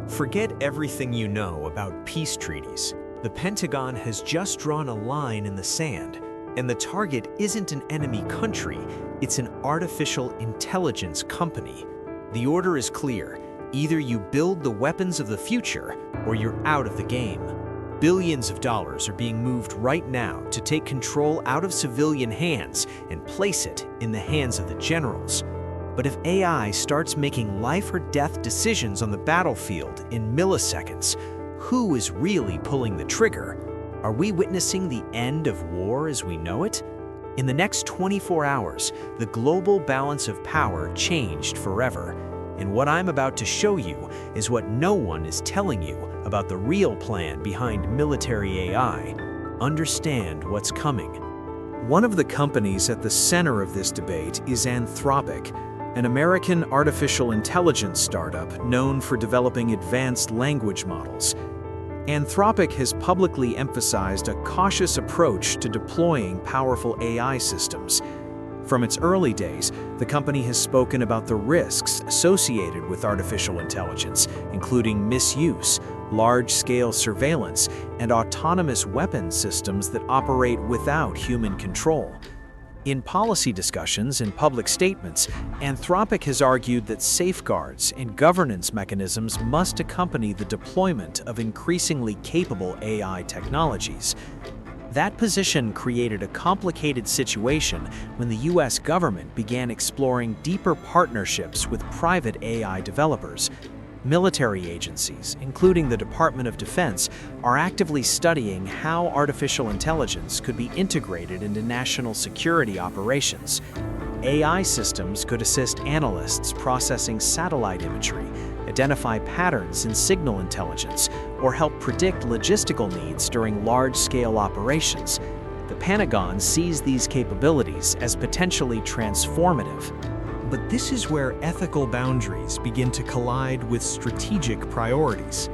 Forget everything you know about peace treaties. The Pentagon has just drawn a line in the sand, and the target isn't an enemy country, it's an artificial intelligence company. The order is clear: either you build the weapons of the future, or you're out of the game. Billions of dollars are being moved right now to take control out of civilian hands and place it in the hands of the generals. But if AI starts making life or death decisions on the battlefield in milliseconds, who is really pulling the trigger? Are we witnessing the end of war as we know it? In the next 24 hours, the global balance of power changed forever. And what I'm about to show you is what no one is telling you about the real plan behind military AI. Understand what's coming. One of the companies at the center of this debate is Anthropic, an American artificial intelligence startup known for developing advanced language models. Anthropic has publicly emphasized a cautious approach to deploying powerful AI systems. From its early days, the company has spoken about the risks associated with artificial intelligence, including misuse, large-scale surveillance, and autonomous weapons systems that operate without human control. In policy discussions and public statements, Anthropic has argued that safeguards and governance mechanisms must accompany the deployment of increasingly capable AI technologies. That position created a complicated situation when the US government began exploring deeper partnerships with private AI developers. Military agencies, including the Department of Defense, are actively studying how artificial intelligence could be integrated into national security operations. AI systems could assist analysts processing satellite imagery, identify patterns in signal intelligence, or help predict logistical needs during large-scale operations. The Pentagon sees these capabilities as potentially transformative. But this is where ethical boundaries begin to collide with strategic priorities.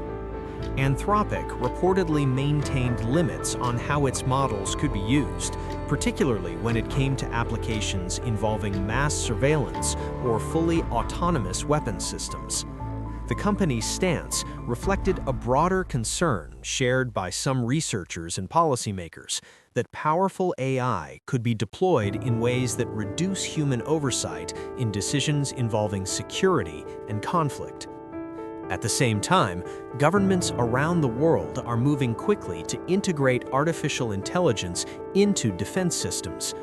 Anthropic reportedly maintained limits on how its models could be used, particularly when it came to applications involving mass surveillance or fully autonomous weapons systems. The company's stance reflected a broader concern shared by some researchers and policymakers that powerful AI could be deployed in ways that reduce human oversight in decisions involving security and conflict. At the same time, governments around the world are moving quickly to integrate artificial intelligence into defense systems.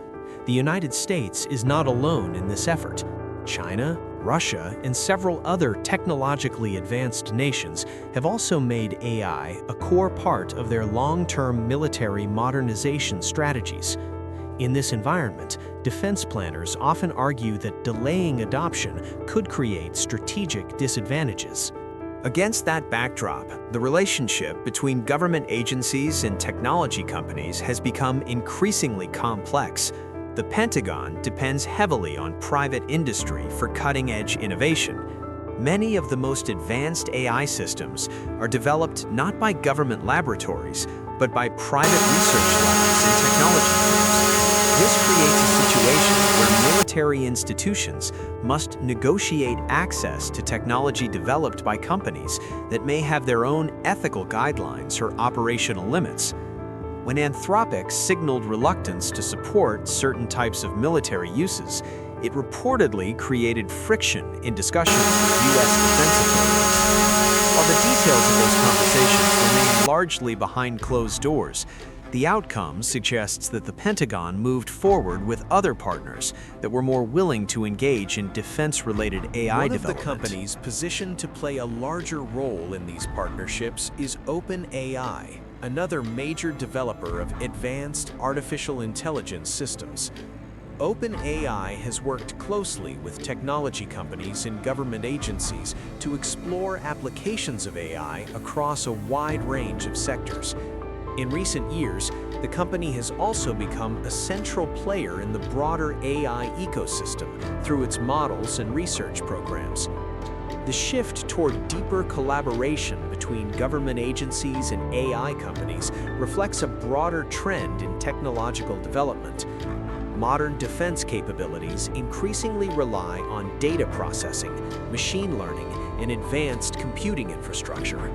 The United States is not alone in this effort. China, Russia, and several other technologically advanced nations have also made AI a core part of their long-term military modernization strategies. In this environment, defense planners often argue that delaying adoption could create strategic disadvantages. Against that backdrop, the relationship between government agencies and technology companies has become increasingly complex. The Pentagon depends heavily on private industry for cutting-edge innovation. Many of the most advanced AI systems are developed not by government laboratories, but by private research labs and technology firms. This creates a situation where military institutions must negotiate access to technology developed by companies that may have their own ethical guidelines or operational limits. When Anthropic signaled reluctance to support certain types of military uses, it reportedly created friction in discussions with U.S. defense authorities. While the details of those conversations remain largely behind closed doors, the outcome suggests that the Pentagon moved forward with other partners that were more willing to engage in defense-related AI development. One of the companies positioned to play a larger role in these partnerships is OpenAI, another major developer of advanced artificial intelligence systems. OpenAI has worked closely with technology companies and government agencies to explore applications of AI across a wide range of sectors. In recent years, the company has also become a central player in the broader AI ecosystem through its models and research programs. The shift toward deeper collaboration between government agencies and AI companies reflects a broader trend in technological development. Modern defense capabilities increasingly rely on data processing, machine learning, and advanced computing infrastructure.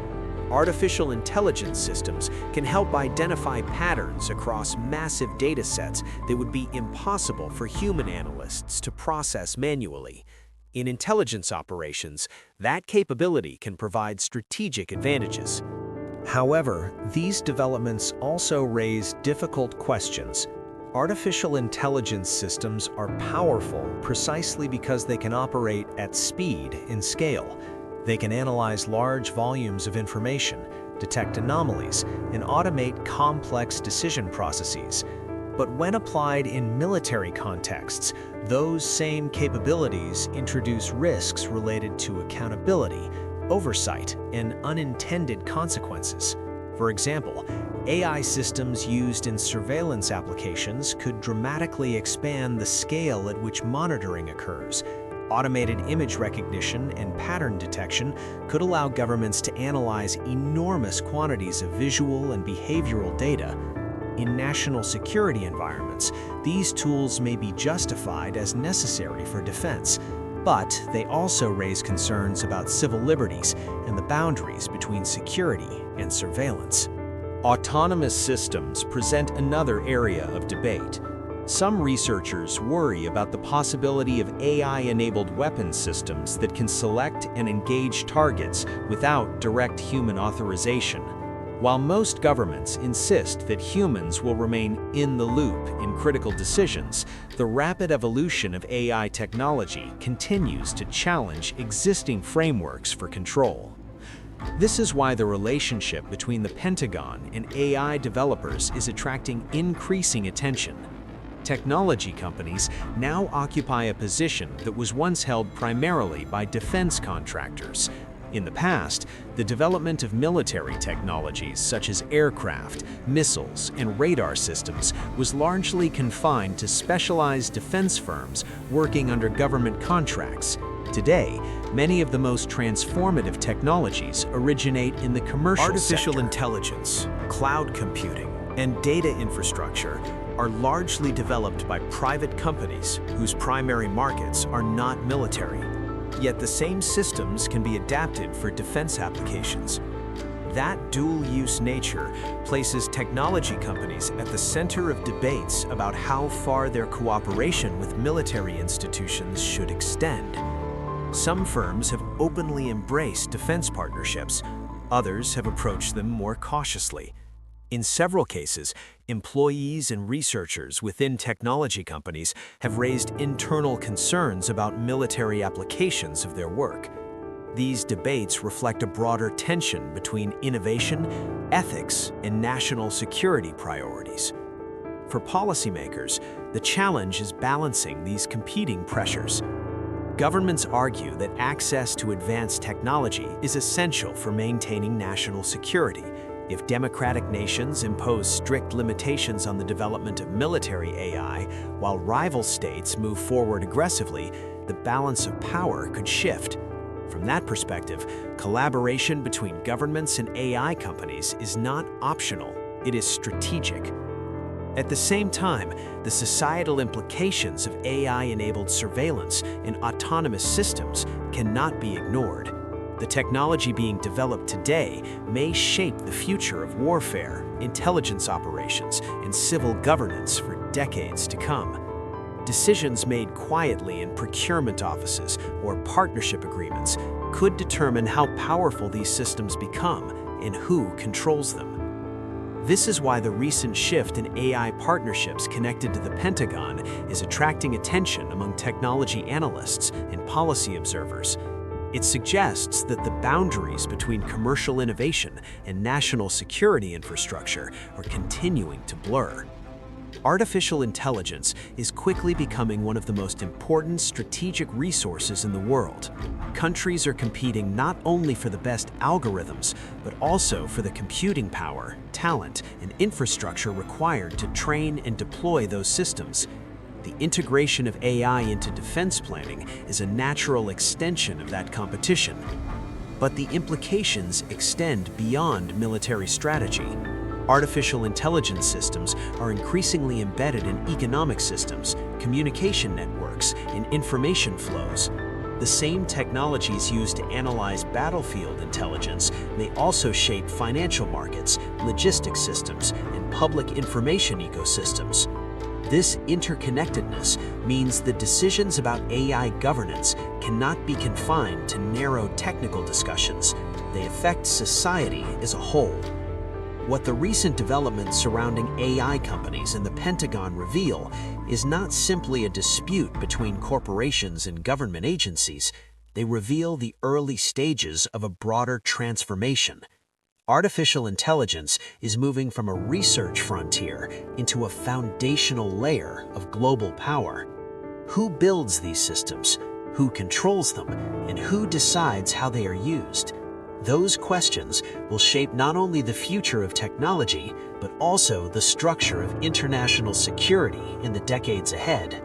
Artificial intelligence systems can help identify patterns across massive data sets that would be impossible for human analysts to process manually. In intelligence operations, that capability can provide strategic advantages. However, these developments also raise difficult questions. Artificial intelligence systems are powerful precisely because they can operate at speed and scale. They can analyze large volumes of information, detect anomalies, and automate complex decision processes. But when applied in military contexts, those same capabilities introduce risks related to accountability, oversight, and unintended consequences. For example, AI systems used in surveillance applications could dramatically expand the scale at which monitoring occurs. Automated image recognition and pattern detection could allow governments to analyze enormous quantities of visual and behavioral data. In national security environments, these tools may be justified as necessary for defense, but they also raise concerns about civil liberties and the boundaries between security and surveillance. Autonomous systems present another area of debate. Some researchers worry about the possibility of AI-enabled weapons systems that can select and engage targets without direct human authorization. While most governments insist that humans will remain in the loop in critical decisions, the rapid evolution of AI technology continues to challenge existing frameworks for control. This is why the relationship between the Pentagon and AI developers is attracting increasing attention. Technology companies now occupy a position that was once held primarily by defense contractors. In the past, the development of military technologies such as aircraft, missiles, and radar systems was largely confined to specialized defense firms working under government contracts. Today, many of the most transformative technologies originate in the commercial sector. Artificial intelligence, cloud computing, and data infrastructure are largely developed by private companies whose primary markets are not military. Yet the same systems can be adapted for defense applications. That dual-use nature places technology companies at the center of debates about how far their cooperation with military institutions should extend. Some firms have openly embraced defense partnerships. Others have approached them more cautiously. In several cases, employees and researchers within technology companies have raised internal concerns about military applications of their work. These debates reflect a broader tension between innovation, ethics, and national security priorities. For policymakers, the challenge is balancing these competing pressures. Governments argue that access to advanced technology is essential for maintaining national security. If democratic nations impose strict limitations on the development of military AI, while rival states move forward aggressively, the balance of power could shift. From that perspective, collaboration between governments and AI companies is not optional, it is strategic. At the same time, the societal implications of AI-enabled surveillance and autonomous systems cannot be ignored. The technology being developed today may shape the future of warfare, intelligence operations, and civil governance for decades to come. Decisions made quietly in procurement offices or partnership agreements could determine how powerful these systems become and who controls them. This is why the recent shift in AI partnerships connected to the Pentagon is attracting attention among technology analysts and policy observers. It suggests that the boundaries between commercial innovation and national security infrastructure are continuing to blur. Artificial intelligence is quickly becoming one of the most important strategic resources in the world. Countries are competing not only for the best algorithms, but also for the computing power, talent, and infrastructure required to train and deploy those systems. The integration of AI into defense planning is a natural extension of that competition. But the implications extend beyond military strategy. Artificial intelligence systems are increasingly embedded in economic systems, communication networks, and information flows. The same technologies used to analyze battlefield intelligence may also shape financial markets, logistics systems, and public information ecosystems. This interconnectedness means that decisions about AI governance cannot be confined to narrow technical discussions. They affect society as a whole. What the recent developments surrounding AI companies and the Pentagon reveal is not simply a dispute between corporations and government agencies. They reveal the early stages of a broader transformation. Artificial intelligence is moving from a research frontier into a foundational layer of global power. Who builds these systems? Who controls them? And who decides how they are used? Those questions will shape not only the future of technology, but also the structure of international security in the decades ahead.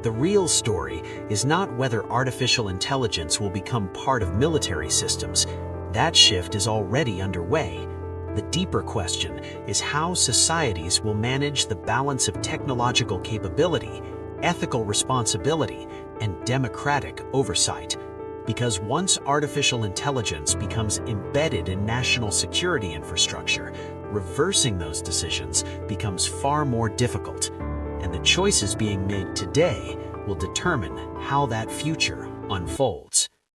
The real story is not whether artificial intelligence will become part of military systems. That shift is already underway. The deeper question is how societies will manage the balance of technological capability, ethical responsibility, and democratic oversight. Because once artificial intelligence becomes embedded in national security infrastructure, reversing those decisions becomes far more difficult, and the choices being made today will determine how that future unfolds.